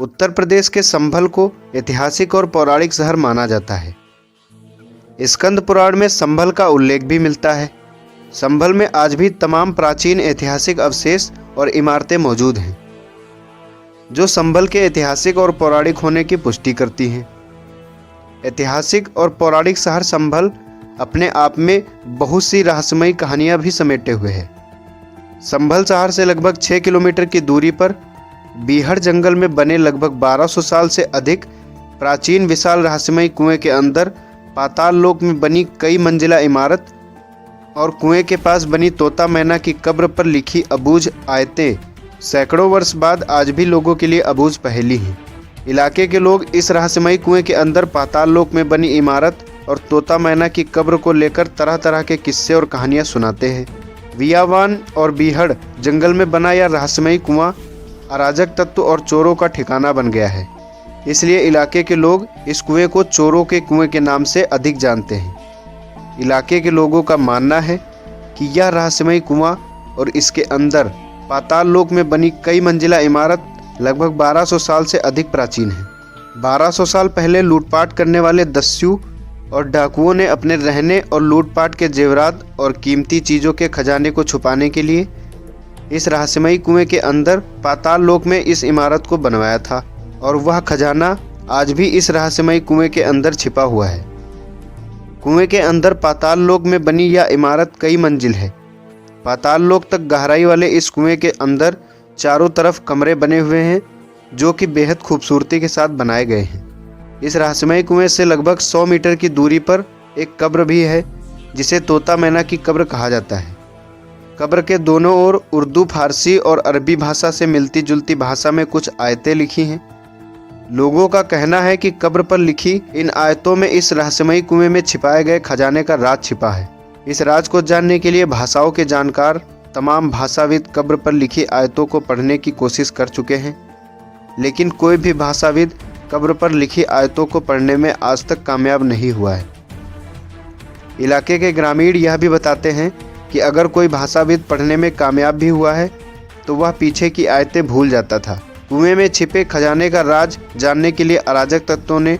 उत्तर प्रदेश के संभल को ऐतिहासिक और पौराणिक शहर माना जाता है। स्कंद पुराण में संभल का उल्लेख भी मिलता है। संभल में आज भी तमाम प्राचीन ऐतिहासिक अवशेष और इमारतें मौजूद हैं, जो संभल के ऐतिहासिक और पौराणिक होने की पुष्टि करती हैं। ऐतिहासिक और पौराणिक शहर संभल अपने आप में बहुत सी रहस्यमयी कहानियां भी समेटे हुए है। संभल शहर से लगभग 6 किलोमीटर की दूरी पर बीहड़ जंगल में बने लगभग 1200 साल से अधिक प्राचीन विशाल रहस्यमयी कुएं के अंदर पाताल लोक में बनी कई मंजिला इमारत और कुएं के पास बनी तोता मैना की कब्र पर लिखी अबूझ आयतें सैकड़ों वर्ष बाद आज भी लोगों के लिए अबूझ पहेली हैं। इलाके के लोग इस रहस्यमयी कुएं के अंदर पाताल लोक में बनी इमारत और तोता मैना की कब्र को लेकर तरह तरह के किस्से और कहानियां सुनाते हैं। वियावान और बीहड़ जंगल में बना यह रहस्यमयी कुआं अराजक तत्व और चोरों का ठिकाना बन गया है, इसलिए इलाके के लोग इस कुएं को चोरों के कुएं के नाम से अधिक जानते हैं। इलाके के लोगों का मानना है कि यह रहस्यमयी कुआं और इसके अंदर पाताल लोक में बनी कई मंजिला इमारत लगभग 1200 साल से अधिक प्राचीन है। 1200 साल पहले लूटपाट करने वाले दस्यु और डाकुओं ने अपने रहने और लूटपाट के जेवरात और कीमती चीज़ों के खजाने को छुपाने के लिए इस रहस्यमयी कुएं के अंदर पाताल लोक में इस इमारत को बनवाया था, और वह खजाना आज भी इस रहस्यमयी कुएं के अंदर छिपा हुआ है। कुएं के अंदर पाताल लोक में बनी यह इमारत कई मंजिल है। पाताल लोक तक गहराई वाले इस कुएं के अंदर चारों तरफ कमरे बने हुए हैं, जो कि बेहद खूबसूरती के साथ बनाए गए हैं। इस रहस्यमयी कुएं से लगभग 100 मीटर की दूरी पर एक कब्र भी है, जिसे तोता मैना की कब्र कहा जाता है। कब्र के दोनों ओर उर्दू, फारसी और अरबी भाषा से मिलती जुलती भाषा में कुछ आयतें लिखी हैं। लोगों का कहना है कि कब्र पर लिखी इन आयतों में इस रहस्यमयी कुएं में छिपाए गए खजाने का राज छिपा है। इस राज को जानने के लिए भाषाओं के जानकार तमाम भाषाविद कब्र पर लिखी आयतों को पढ़ने की कोशिश कर चुके हैं, लेकिन कोई भी भाषाविद कब्र पर लिखी आयतों को पढ़ने में आज तक कामयाब नहीं हुआ है। इलाके के ग्रामीण यह भी बताते हैं कि अगर कोई भाषाविद पढ़ने में कामयाब भी हुआ है तो वह पीछे की आयतें भूल जाता था। कुएं में छिपे खजाने का राज जानने के लिए अराजक तत्वों ने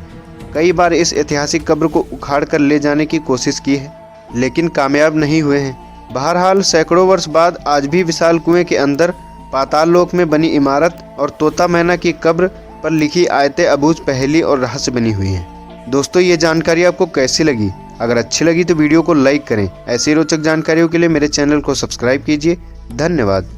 कई बार इस ऐतिहासिक कब्र को उखाड़ कर ले जाने की कोशिश की है, लेकिन कामयाब नहीं हुए हैं। बहरहाल सैकड़ों वर्ष बाद आज भी विशाल कुएं के अंदर पाताल लोक में बनी इमारत और तोता मैना की कब्र पर लिखी आयतें अबूझ पहेली और रहस्य बनी हुई हैं। दोस्तों, ये जानकारी आपको कैसी लगी? अगर अच्छी लगी तो वीडियो को लाइक करें। ऐसी रोचक जानकारियों के लिए मेरे चैनल को सब्सक्राइब कीजिए। धन्यवाद।